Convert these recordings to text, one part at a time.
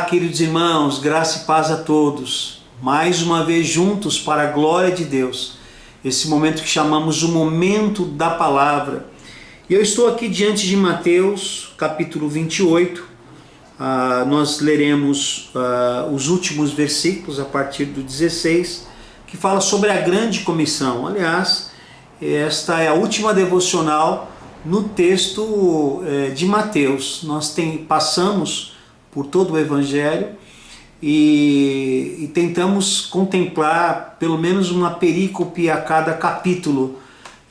Olá, queridos irmãos, graça e paz a todos. Mais uma vez juntos para a glória de Deus. Esse momento que chamamos o momento da palavra. E eu estou aqui diante de Mateus, capítulo 28. Nós leremos os últimos versículos a partir do 16, que fala sobre a grande comissão. Aliás, esta é a última devocional no texto de Mateus. Nós passamos por todo o Evangelho e tentamos contemplar pelo menos uma perícope a cada capítulo.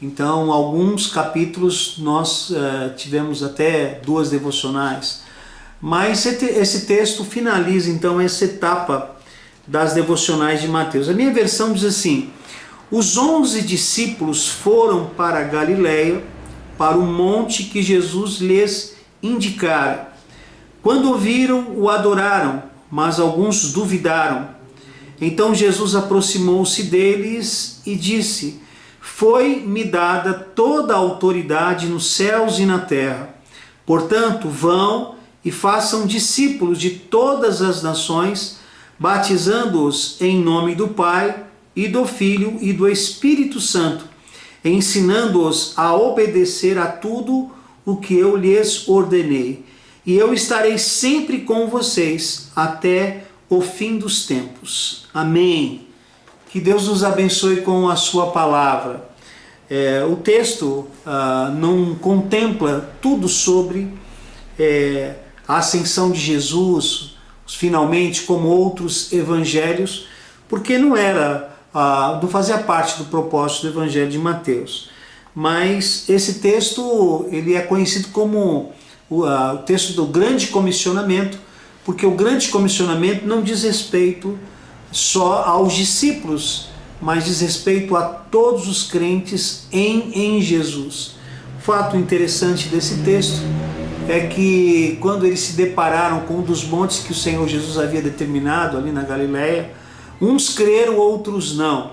Então, alguns capítulos nós tivemos até 2 devocionais. Mas esse texto finaliza então essa etapa das devocionais de Mateus. A minha versão diz assim: os 11 discípulos foram para a Galileia, para o monte que Jesus lhes indicara. Quando o viram, o adoraram, mas alguns duvidaram. Então Jesus aproximou-se deles e disse: foi-me dada toda a autoridade nos céus e na terra. Portanto, vão e façam discípulos de todas as nações, batizando-os em nome do Pai e do Filho e do Espírito Santo, ensinando-os a obedecer a tudo o que eu lhes ordenei. E eu estarei sempre com vocês até o fim dos tempos. Amém. Que Deus nos abençoe com a sua palavra. O texto não contempla tudo sobre a ascensão de Jesus, finalmente, como outros evangelhos, porque não fazia parte do propósito do evangelho de Mateus. Mas esse texto ele é conhecido como o texto do grande comissionamento, porque o grande comissionamento não diz respeito só aos discípulos, mas diz respeito a todos os crentes em Jesus. O fato interessante desse texto é que quando eles se depararam com um dos montes que o Senhor Jesus havia determinado ali na Galileia, uns creram, outros não.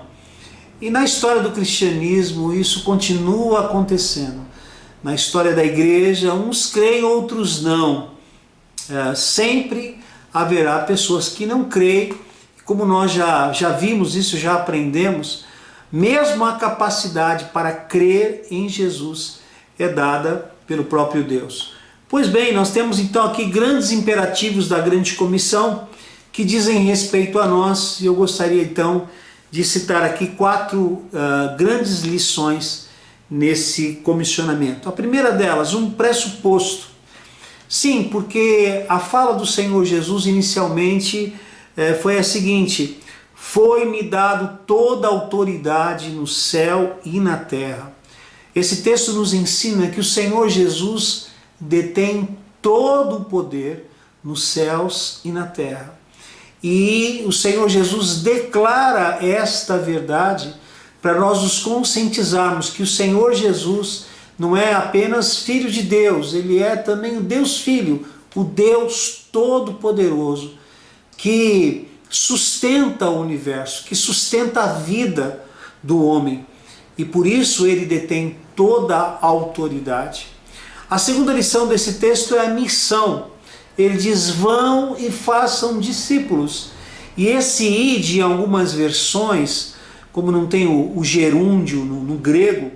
E na história do cristianismo isso continua acontecendo. Na história da igreja, uns creem, outros não. Sempre haverá pessoas que não creem. Como nós já vimos isso, já aprendemos, mesmo a capacidade para crer em Jesus é dada pelo próprio Deus. Pois bem, nós temos então aqui grandes imperativos da grande comissão que dizem respeito a nós, e eu gostaria então de citar aqui 4 grandes lições nesse comissionamento. A primeira delas, um pressuposto. Sim, porque a fala do Senhor Jesus inicialmente foi a seguinte: foi-me dado toda a autoridade no céu e na terra. Esse texto nos ensina que o Senhor Jesus detém todo o poder nos céus e na terra. E o Senhor Jesus declara esta verdade para nós nos conscientizarmos que o Senhor Jesus não é apenas Filho de Deus, Ele é também o Deus Filho, o Deus Todo-Poderoso, que sustenta o universo, que sustenta a vida do homem. E por isso Ele detém toda a autoridade. A segunda lição desse texto é a missão. Ele diz: vão e façam discípulos. E esse ide, em algumas versões, como não tem o gerúndio no grego,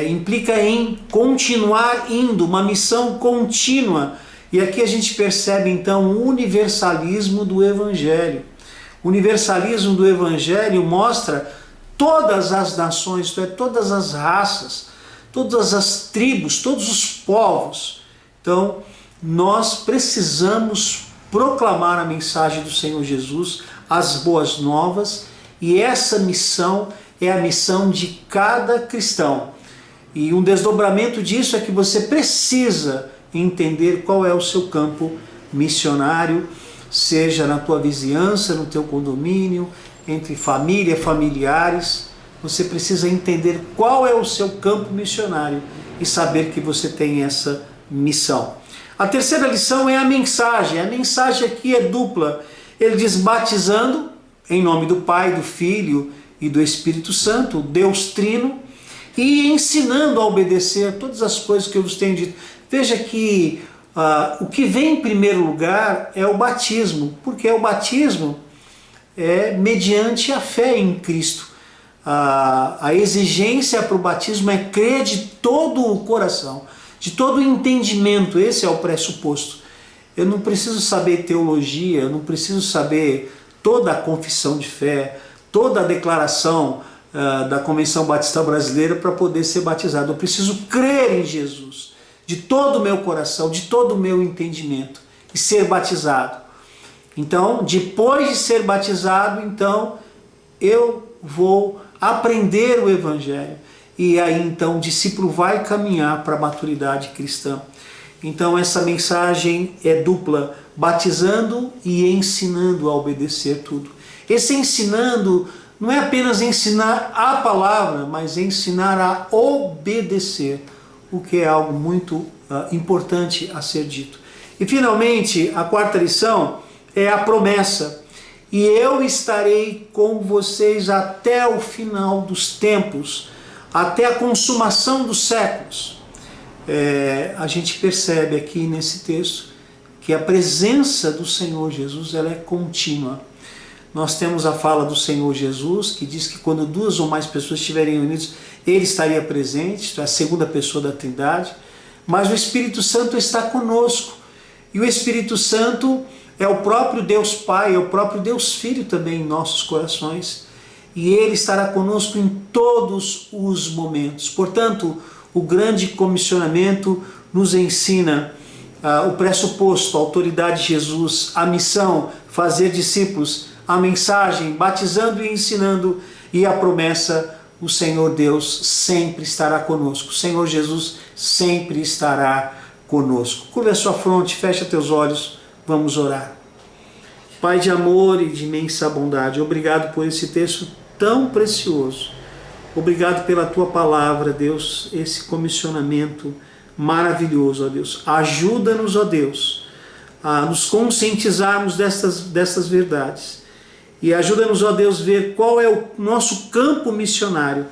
implica em continuar indo, uma missão contínua. E aqui a gente percebe então o universalismo do Evangelho. O universalismo do Evangelho mostra todas as nações, isto é, todas as raças, todas as tribos, todos os povos. Então, nós precisamos proclamar a mensagem do Senhor Jesus, as boas novas, e essa missão é a missão de cada cristão. E um desdobramento disso é que você precisa entender qual é o seu campo missionário, seja na tua vizinhança, no teu condomínio, entre família, familiares. Você precisa entender qual é o seu campo missionário e saber que você tem essa missão. A terceira lição é a mensagem. A mensagem aqui é dupla. Ele diz: batizando em nome do Pai, do Filho e do Espírito Santo, Deus Trino, e ensinando a obedecer todas as coisas que eu vos tenho dito. Veja que O que vem em primeiro lugar é o batismo, porque o batismo é mediante a fé em Cristo. A exigência para o batismo é crer de todo o coração, de todo o entendimento. Esse é o pressuposto. Eu não preciso saber teologia, eu não preciso saber toda a confissão de fé, toda a declaração da Convenção Batista Brasileira para poder ser batizado. Eu preciso crer em Jesus de todo o meu coração, de todo o meu entendimento e ser batizado. Então, depois de ser batizado, então eu vou aprender o Evangelho e aí então o discípulo vai caminhar para a maturidade cristã. Então essa mensagem é dupla, batizando e ensinando a obedecer tudo. Esse ensinando não é apenas ensinar a palavra, mas ensinar a obedecer, o que é algo muito importante a ser dito. E finalmente, a quarta lição é a promessa. E eu estarei com vocês até o final dos tempos, até a consumação dos séculos. A gente percebe aqui nesse texto que a presença do Senhor Jesus ela é contínua. Nós temos a fala do Senhor Jesus, que diz que quando duas ou mais pessoas estiverem unidas, Ele estaria presente, isto é a segunda pessoa da Trindade, mas o Espírito Santo está conosco. E o Espírito Santo é o próprio Deus Pai, é o próprio Deus Filho também em nossos corações. E Ele estará conosco em todos os momentos. Portanto, o grande comissionamento nos ensina o pressuposto, a autoridade de Jesus, a missão, fazer discípulos, a mensagem, batizando e ensinando, e a promessa, o Senhor Deus sempre estará conosco. O Senhor Jesus sempre estará conosco. Curva a sua fronte, fecha teus olhos, vamos orar. Pai de amor e de imensa bondade, obrigado por esse texto tão precioso. Obrigado pela tua palavra, Deus, esse comissionamento maravilhoso, ó Deus. Ajuda-nos, ó Deus, a nos conscientizarmos dessas verdades. E ajuda-nos, ó Deus, ver qual é o nosso campo missionário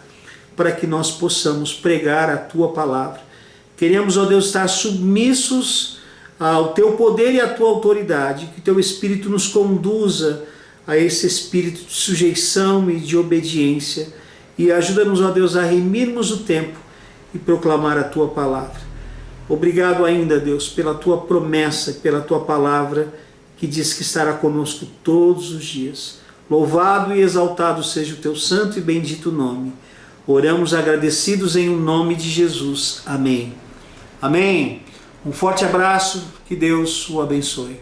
para que nós possamos pregar a tua palavra. Queremos, ó Deus, estar submissos ao teu poder e à tua autoridade, que teu Espírito nos conduza a esse espírito de sujeição e de obediência. E ajuda-nos, ó Deus, a remirmos o tempo e proclamar a tua palavra. Obrigado ainda, Deus, pela tua promessa, pela tua palavra, que diz que estará conosco todos os dias. Louvado e exaltado seja o teu santo e bendito nome. Oramos agradecidos em nome de Jesus. Amém. Amém. Um forte abraço, que Deus o abençoe.